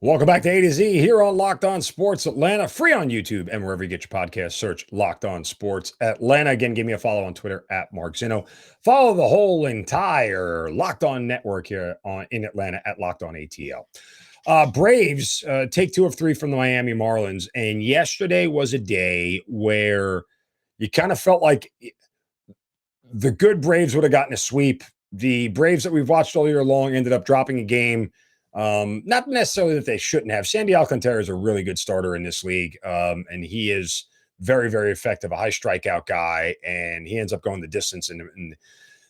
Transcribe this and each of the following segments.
Welcome back to A to Z here on Locked On Sports Atlanta, free on YouTube and wherever you get your podcast. Search Locked On Sports Atlanta. Again, give me a follow on Twitter at Mark Zinno. Follow the whole entire Locked On network here in Atlanta at Locked On ATL. Braves take 2 of 3 from the Miami Marlins, and yesterday was a day where you kind of felt like the good Braves would have gotten a sweep. The Braves that we've watched all year long ended up dropping a game. Not necessarily that they shouldn't have. Sandy Alcantara is a really good starter in this league, and he is very, very effective, a high strikeout guy, and he ends up going the distance. And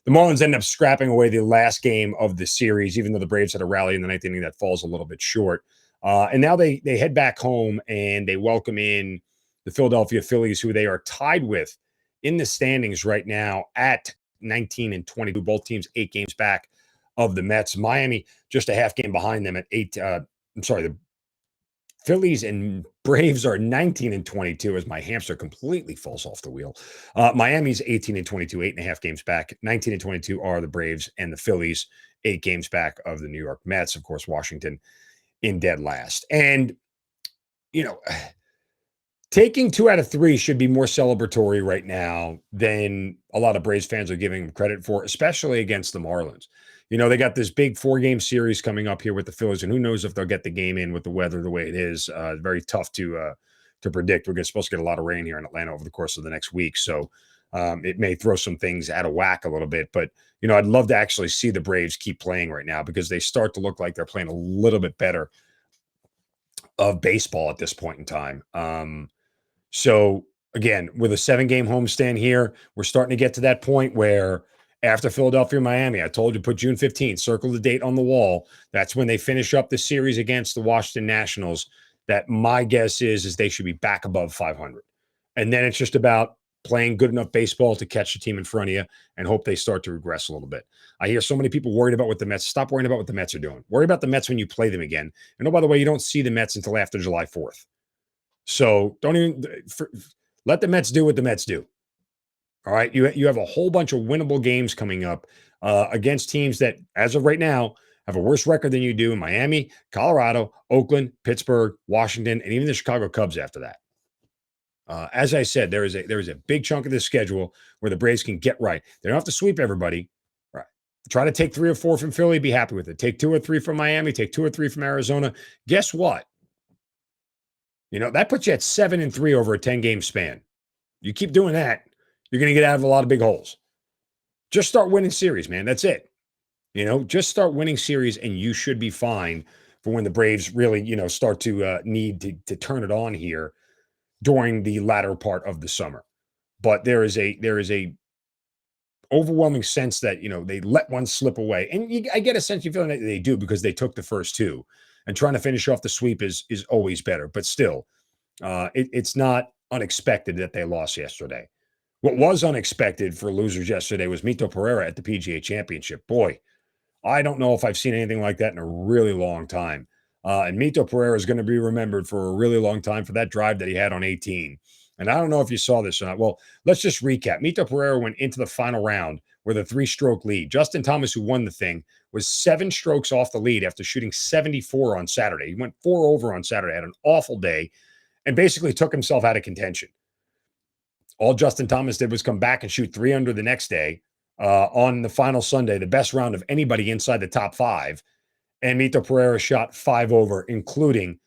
the Marlins end up scrapping away the last game of the series, even though the Braves had a rally in the ninth inning that falls a little bit short. And now they head back home and they welcome in the Philadelphia Phillies, who they are tied with in the standings right now at 19 and 22. Both teams 8 games back of the Mets. Miami just a half game behind them at 8. The Phillies and Braves are 19 and 22 as my hamster completely falls off the wheel. Miami's 18 and 22, 8.5 games back. 19 and 22 are the Braves and the Phillies, 8 games back of the New York Mets. Of course, Washington in dead last. And, taking 2 out of 3 should be more celebratory right now than a lot of Braves fans are giving them credit for, especially against the Marlins. They got this big 4-game series coming up here with the Phillies, and who knows if they'll get the game in with the weather the way it is. Very tough to predict. We're supposed to get a lot of rain here in Atlanta over the course of the next week, so it may throw some things out of whack a little bit. But, I'd love to actually see the Braves keep playing right now because they start to look like they're playing a little bit better of baseball at this point in time. So, again, with a 7-game homestand here, we're starting to get to that point where after Philadelphia, Miami, I told you, put June 15th, circle the date on the wall. That's when they finish up the series against the Washington Nationals. That my guess is they should be back above 500. And then it's just about playing good enough baseball to catch the team in front of you and hope they start to regress a little bit. I hear so many people worried about what the Mets. Stop worrying about what the Mets are doing. Worry about the Mets when you play them again. And oh, by the way, you don't see the Mets until after July 4th. So don't even let the Mets do what the Mets do. All right. You have a whole bunch of winnable games coming up against teams that, as of right now, have a worse record than you do in Miami, Colorado, Oakland, Pittsburgh, Washington, and even the Chicago Cubs after that. As I said, there is a big chunk of this schedule where the Braves can get right. They don't have to sweep everybody. Right. Try to take 3 or 4 from Philly, be happy with it. Take 2 or 3 from Miami, take 2 or 3 from Arizona. Guess what? That puts you at 7-3 over a 10-game span. You keep doing that, you're going to get out of a lot of big holes. Just start winning series, man. That's it. Just start winning series and you should be fine for when the Braves really, start to need to turn it on here during the latter part of the summer. But there is a overwhelming sense that, they let one slip away. And I get a sense you feel that they do because they took the first 2. And trying to finish off the sweep is always better. But still, it's not unexpected that they lost yesterday. What was unexpected for losers yesterday was Mito Pereira at the PGA Championship. Boy, I don't know if I've seen anything like that in a really long time. And Mito Pereira is going to be remembered for a really long time for that drive that he had on 18. And I don't know if you saw this or not. Well, let's just recap. Mito Pereira went into the final round with a 3-stroke lead. Justin Thomas, who won the thing, was 7 strokes off the lead after shooting 74 on Saturday. He went 4 over on Saturday, had an awful day, and basically took himself out of contention. All Justin Thomas did was come back and shoot 3 under the next day on the final Sunday, the best round of anybody inside the top 5. And Mito Pereira shot 5 over, including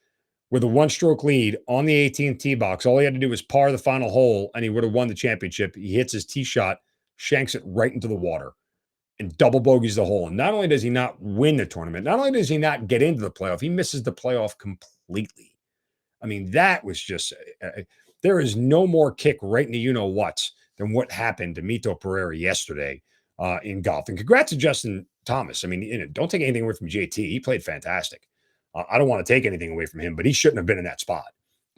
with a 1-stroke lead on the 18th tee box. All he had to do was par the final hole, and he would have won the championship. He hits his tee shot, shanks it right into the water, and double bogeys the hole. And not only does he not win the tournament, not only does he not get into the playoff, he misses the playoff completely. I mean, that was just there is no more kick right in the you-know-whats than what happened to Mito Pereira yesterday in golf. And congrats to Justin Thomas. I mean, don't take anything away from JT. He played fantastic. I don't want to take anything away from him, but he shouldn't have been in that spot,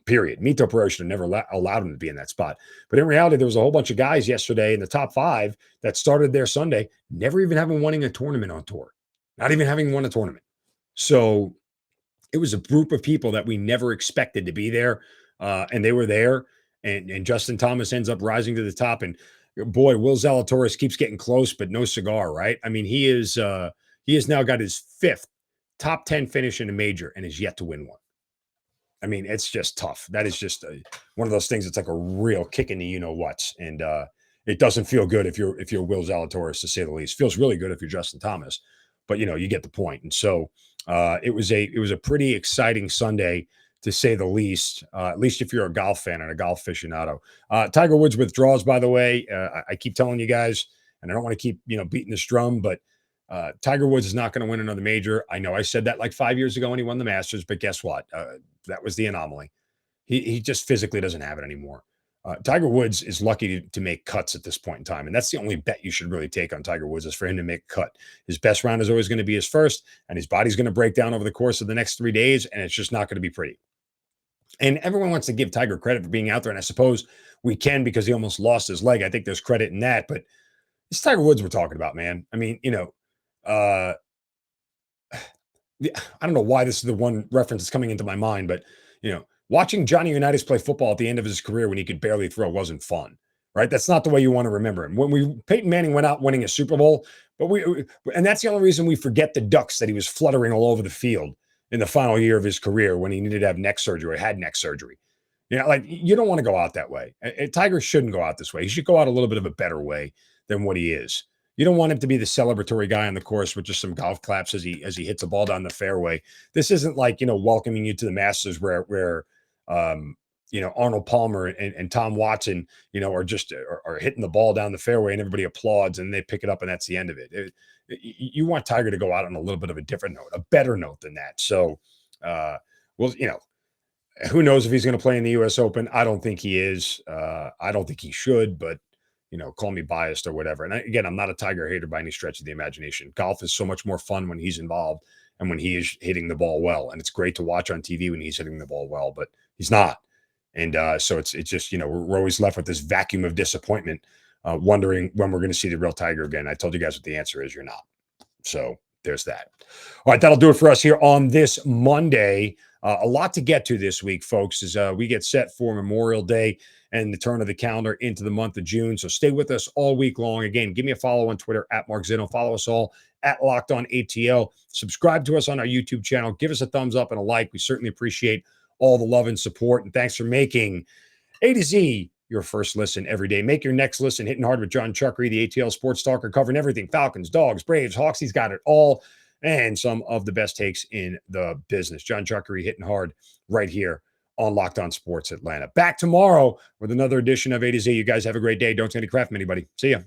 period. Mito Pereira should have never allowed him to be in that spot. But in reality, there was a whole bunch of guys yesterday in the top 5 that started their Sunday, never even having won a tournament on tour, not even having won a tournament. So it was a group of people that we never expected to be there, and they were there. And Justin Thomas ends up rising to the top. And boy, Will Zalatoris keeps getting close, but no cigar, right? I mean, he has now got his 5th top 10 finish in a major and is yet to win one. I mean, it's just tough. That is just one of those things that's like a real kick in the you know what's, and it doesn't feel good if you're Will Zalatoris, to say the least. Feels really good if you're Justin Thomas, but you get the point. And so it was a pretty exciting Sunday, to say the least. At least if you're a golf fan and a golf aficionado. Tiger Woods withdraws, by the way. I keep telling you guys, and I don't want to keep beating this drum, but Tiger Woods is not going to win another major. I know I said that like 5 years ago when he won the Masters, but guess what? That was the anomaly. He just physically doesn't have it anymore. Tiger Woods is lucky to make cuts at this point in time, and that's the only bet you should really take on Tiger Woods, is for him to make a cut. His best round is always going to be his first, and his body's going to break down over the course of the next 3 days, and it's just not going to be pretty. And everyone wants to give Tiger credit for being out there, and I suppose we can, because he almost lost his leg. I think there's credit in that, but it's Tiger Woods we're talking about, man. I mean, uh, I don't know why this is the one reference that's coming into my mind, but watching Johnny Unitas play football at the end of his career when he could barely throw wasn't fun, right? That's not the way you want to remember him. When Peyton Manning went out winning a Super Bowl, and that's the only reason we forget the ducks that he was fluttering all over the field in the final year of his career when he needed to have neck surgery or had neck surgery. Like, you don't want to go out that way. Tiger shouldn't go out this way. He should go out a little bit of a better way than what he is. You don't want him to be the celebratory guy on the course with just some golf claps as he hits a ball down the fairway. This isn't like, welcoming you to the Masters where Arnold Palmer and Tom Watson, are hitting the ball down the fairway and everybody applauds and they pick it up and that's the end of it. You want Tiger to go out on a little bit of a different note, a better note than that. So, who knows if he's going to play in the U.S. Open? I don't think he is. I don't think he should, but call me biased or whatever. And again, I'm not a Tiger hater by any stretch of the imagination. Golf is so much more fun when he's involved and when he is hitting the ball well. And it's great to watch on TV when he's hitting the ball well, but he's not. And so it's just, we're always left with this vacuum of disappointment, wondering when we're going to see the real Tiger again. I told you guys what the answer is. You're not. So there's that. All right, that'll do it for us here on this Monday. A lot to get to this week, folks, as we get set for Memorial Day and the turn of the calendar into the month of June. So stay with us all week long. Again, give me a follow on Twitter at Mark Zinno. Follow us all at Locked On ATL. Subscribe to us on our YouTube channel. Give us a thumbs up and a like. We certainly appreciate all the love and support. And thanks for making A to Z your first listen every day. Make your next listen Hitting Hard with John Chuckery, the ATL Sports Talker, covering everything Falcons, Dogs, Braves, Hawks. He's got it all, and some of the best takes in the business. John Chuckery hitting hard right here on Locked On Sports Atlanta. Back tomorrow with another edition of A to Z. You guys have a great day. Don't take any crap from anybody. See ya.